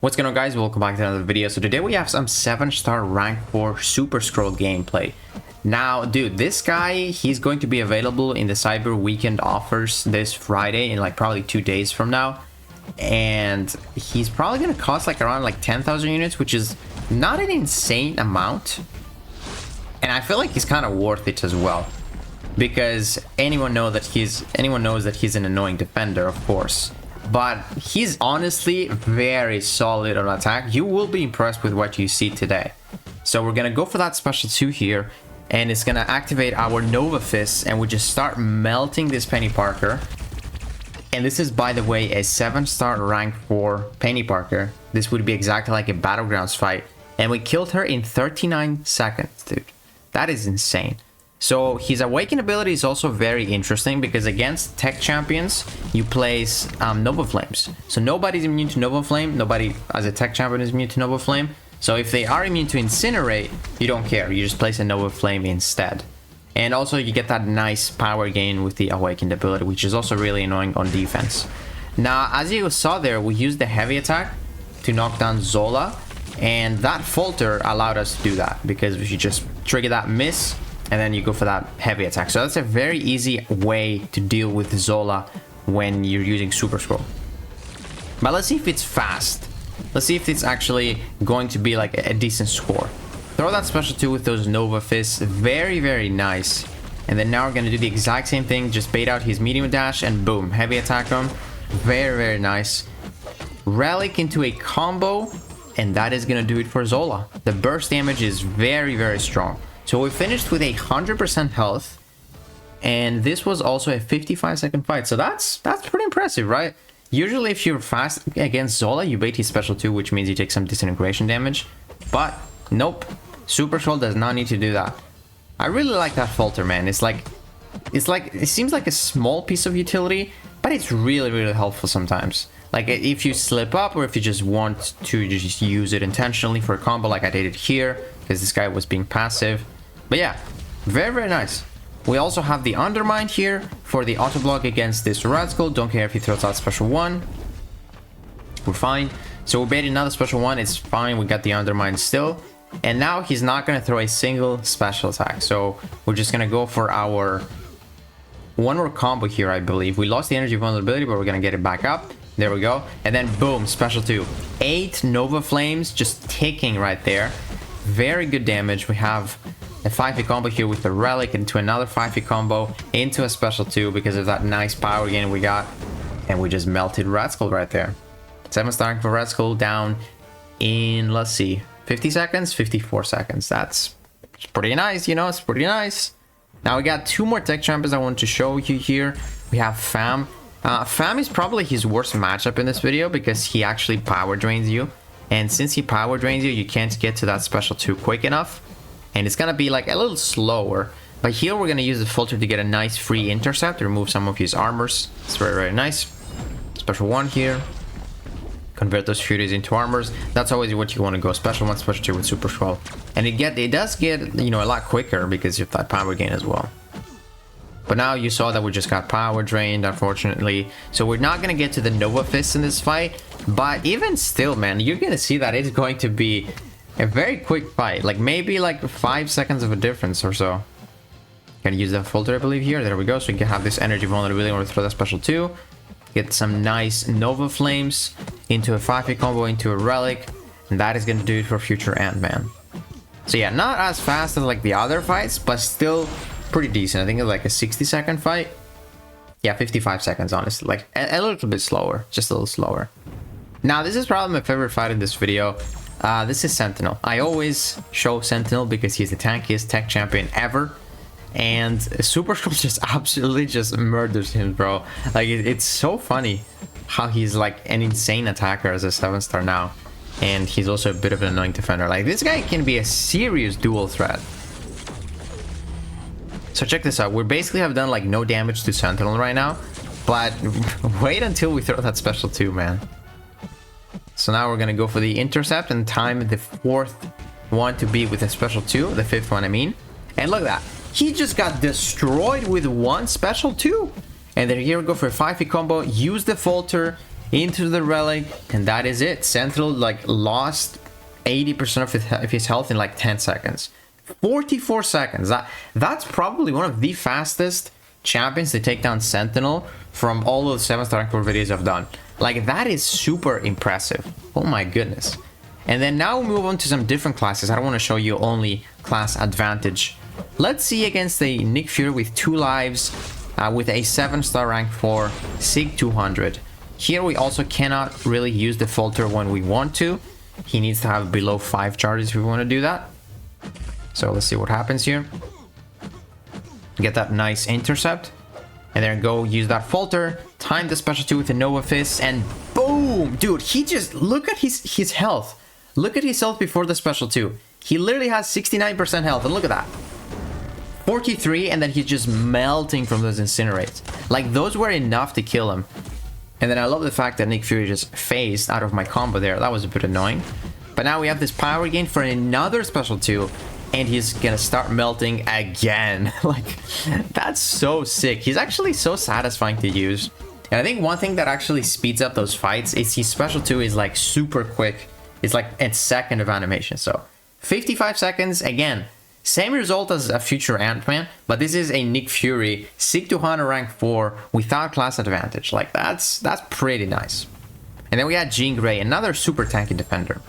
What's going on, guys? Welcome back to another video. So today we have some 7-star rank 4 Super Skrull gameplay. Now, dude, this guy, he's going to be available in the Cyber Weekend offers this Friday in like probably 2 days from now. And he's probably going to cost like around like 10,000 units, which is not an insane amount. And I feel like he's kind of worth it as well, because anyone knows that he's an annoying defender, of course. But he's honestly very solid on attack. You will be impressed with what you see today. So we're gonna go for that special 2 here, and it's gonna activate our Nova Fist, and we just start melting this Penny Parker. And this is, by the way, a 7-star rank 4 Penny Parker. This would be exactly like a Battlegrounds fight, and we killed her in 39 seconds, dude. That is insane. So his Awaken ability is also very interesting, because against tech champions, you place Nova Flames. So nobody's immune to Nova Flame. Nobody as a tech champion is immune to Nova Flame. So if they are immune to Incinerate, you don't care. You just place a Nova Flame instead. And also you get that nice power gain with the Awakened ability, which is also really annoying on defense. Now, as you saw there, we used the heavy attack to knock down Zola. And that Falter allowed us to do that, because if you just trigger that miss, and then you go for that heavy attack. So that's a very easy way to deal with Zola when you're using Super Skrull. But let's see if it's fast. Let's see if it's actually going to be like a decent score. Throw that special 2 with those Nova Fists. Very, very nice. And then now we're going to do the exact same thing. Just bait out his medium dash and boom, heavy attack him. Very, very nice. Relic into a combo, and that is going to do it for Zola. The burst damage is very, very strong. So we finished with 100% health, and this was also a 55-second fight. So that's pretty impressive, right? Usually if you're fast against Zola, you bait his special 2, which means you take some disintegration damage. But nope, Super Skrull does not need to do that. I really like that Falter, man. It seems like a small piece of utility, but it's really, really helpful sometimes. Like if you slip up, or if you just want to just use it intentionally for a combo, like I did it here, because this guy was being passive. But yeah, very, very nice. We also have the Undermine here for the auto block against this Red Skull. Don't care if he throws out special 1. We're fine. So we baited another special 1. It's fine. We got the Undermine still. And now he's not going to throw a single special attack. So we're just going to go for our one more combo here, I believe. We lost the energy vulnerability, but we're going to get it back up. There we go. And then boom, special 2. 8 Nova Flames just ticking right there. Very good damage. We have a 5-hit combo here with the Relic into another 5-hit combo into a special 2 because of that nice power gain we got. And we just melted Red Skull right there. 7-star for Red Skull down in, let's see, 50 seconds, 54 seconds. That's pretty nice, you know, it's pretty nice. Now we got 2 more tech champions I want to show you here. We have Fam. Fam is probably his worst matchup in this video, because he actually power drains you. And since he power drains you, you can't get to that special 2 quick enough. And it's gonna be like a little slower. But here we're gonna use the Filter to get a nice free intercept to remove some of his armors. It's very, very nice. Special 1 here. Convert those furies into armors. That's always what you want to go. Special 1, special 2 with Super Skrull. And it does get, you know, a lot quicker because of that power gain as well. But now you saw that we just got power drained, unfortunately. So we're not gonna get to the Nova Fist in this fight. But even still, man, you're gonna see that it's going to be a very quick fight, like maybe like 5 seconds of a difference or so. Gonna use the Filter, I believe, here. There we go. So we can have this energy vulnerability when we throw that special 2. Get some nice Nova Flames into a 5-hit combo into a Relic, and that is gonna do it for future Ant-Man. So yeah, not as fast as like the other fights, but still pretty decent. I think it's like a 60-second fight. Yeah, 55 seconds, honestly. Like a little bit slower, just a little slower. Now, this is probably my favorite fight in this video. This is Sentinel. I always show Sentinel because he's the tankiest tech champion ever. And Super Skrull just absolutely just murders him, bro. Like, it's so funny how he's like an insane attacker as a 7-star now. And he's also a bit of an annoying defender. Like, this guy can be a serious dual threat. So check this out. We basically have done like no damage to Sentinel right now. But wait until we throw that special 2, man. So now we're going to go for the intercept and time the 4th one to be with a special 2. The 5th one, I mean. And look at that. He just got destroyed with 1 special 2. And then here we go for a 5-hit combo. Use the Falter. into the relic, and that is it. Sentinel like lost 80% of his health in like 10 seconds. 44 seconds. That's probably one of the fastest champions to take down Sentinel from all of the 7-star rank 4 videos I've done. Like, that is super impressive. Oh my goodness. And then now we move on to some different classes. I don't want to show you only class advantage. Let's see against a Nick Fury with 2 lives, with a 7-star rank 4 Sig 200. Here we also cannot really use the filter when we want to. He needs to have below 5 charges if we want to do that. So let's see what happens here. Get that nice intercept. And then go use that falter. Time the special 2 with the Nova Fist. And boom! Dude, he just... Look at his health. Look at his health before the special 2. He literally has 69% health. And look at that. 43, and then he's just melting from those incinerates. Like, those were enough to kill him. And then I love the fact that Nick Fury just phased out of my combo there. That was a bit annoying. But now we have this power gain for another special 2. And he's gonna start melting again. Like, that's so sick. He's actually so satisfying to use. And I think one thing that actually speeds up those fights is his special 2 is like super quick. It's like a second of animation. So 55 seconds, again, same result as a future Ant-Man, but this is a Nick Fury Sig 200 rank 4 without class advantage. Like, that's pretty nice. And then we got Jean Grey, another super tanky defender.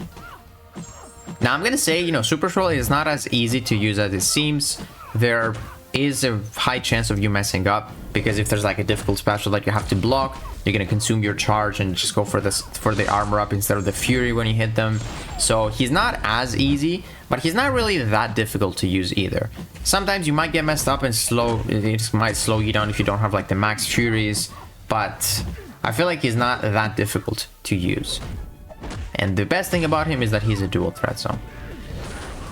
Now, I'm gonna say, you know, Super Skrull is not as easy to use as it seems. There is a high chance of you messing up, because if there's like a difficult special that you have to block, you're gonna consume your charge and just go for the armor up instead of the Fury when you hit them. So he's not as easy, but he's not really that difficult to use either. Sometimes you might get messed up and it might slow you down if you don't have like the max Furies, but I feel like he's not that difficult to use. And the best thing about him is that he's a dual threat zone.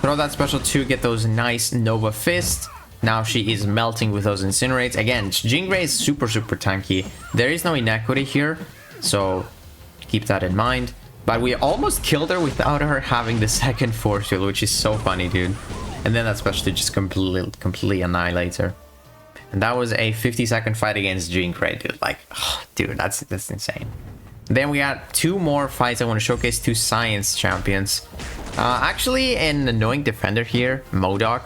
Throw that special 2, get those nice Nova Fists. Now she is melting with those incinerates. Again, Jean Grey is super tanky. There is no inequity here, so keep that in mind. But we almost killed her without her having the second force field, which is so funny, dude. And then that special 2 just completely annihilates her. And that was a 50-second fight against Jean Grey, dude. Like, oh, dude, that's insane. Then we got 2 more fights. I want to showcase 2 science champions. Actually, an annoying defender here, M.O.D.O.K.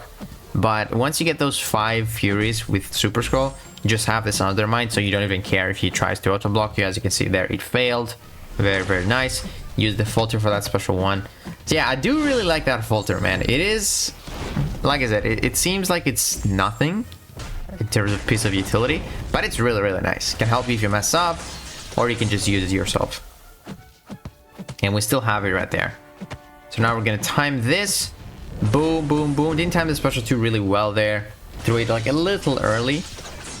But once you get those 5 Furies with Super Skrull, you just have this Undermine, so you don't even care if he tries to auto block you. As you can see there, it failed. Very nice. Use the filter for that special 1. So yeah, I do really like that filter, man. It is, like I said, it seems like it's nothing in terms of piece of utility, but it's really nice. It can help you if you mess up, or you can just use it yourself. And we still have it right there. So now we're gonna time this. Boom. Didn't time the special 2 really well there. Threw it like a little early,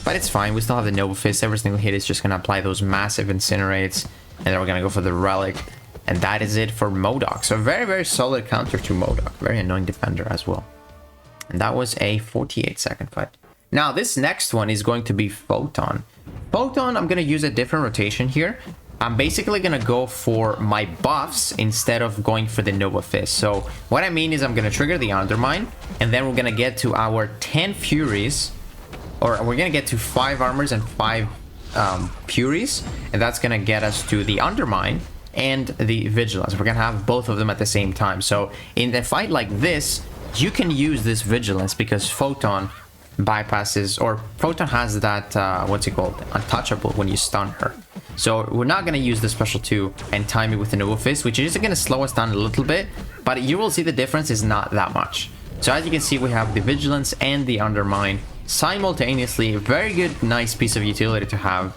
but it's fine. We still have the Nova Fist. Every single hit is just gonna apply those massive incinerates. And then we're gonna go for the relic. And that is it for M.O.D.O.K. So very solid counter to M.O.D.O.K. Very annoying defender as well. And that was a 48-second fight. Now this next one is going to be Photon. Photon, I'm gonna use a different rotation here. I'm basically gonna go for my buffs instead of going for the Nova Fist. So what I mean is I'm gonna trigger the Undermine, and then we're gonna get to our 10 Furies, or we're gonna get to 5 armors and 5 Furies, and that's gonna get us to the Undermine and the Vigilance. We're gonna have both of them at the same time. So in a fight like this, you can use this Vigilance because Photon bypasses, or Photon has that what's it called, untouchable when you stun her. So we're not going to use the special 2 and time it with the Nova Fist, which is going to slow us down a little bit, but you will see the difference is not that much. So as you can see, we have the Vigilance and the Undermine simultaneously. Very good, nice piece of utility to have.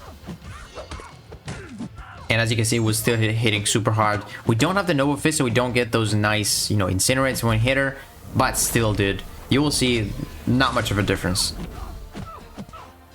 And as you can see, we're still hitting super hard. We don't have the Nova Fist, so we don't get those nice, you know, incinerates when we hit her, but still, dude, you will see not much of a difference.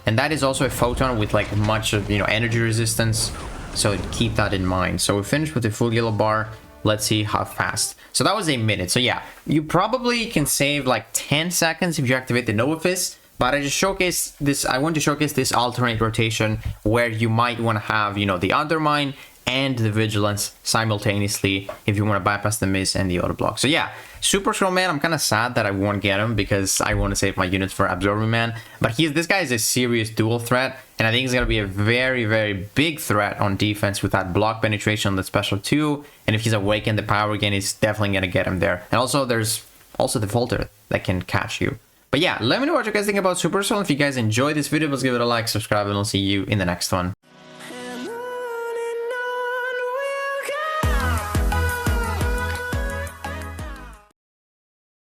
And that is also a Photon with like much of, you know, energy resistance, so keep that in mind. So we finished with the full yellow bar. Let's see how fast. So that was a minute. So yeah, you probably can save like 10 seconds if you activate the Nova Fist, but I just showcase this. I want to showcase this alternate rotation where you might want to have, you know, the Undermine and the Vigilance simultaneously if you want to bypass the miss and the auto block. So yeah, Super Skrull Man, I'm kind of sad that I won't get him because I want to save my units for Absorbing Man, but this guy is a serious dual threat, And I think he's going to be a very, very big threat on defense with that block penetration on the special 2. And if he's awakened, the power gain is definitely going to get him there. And also, there's also the Volter that can catch you. But yeah, let me know what you guys think about Super Skrull. If you guys enjoyed this video, please give it a like, subscribe, and I'll see you in the next one.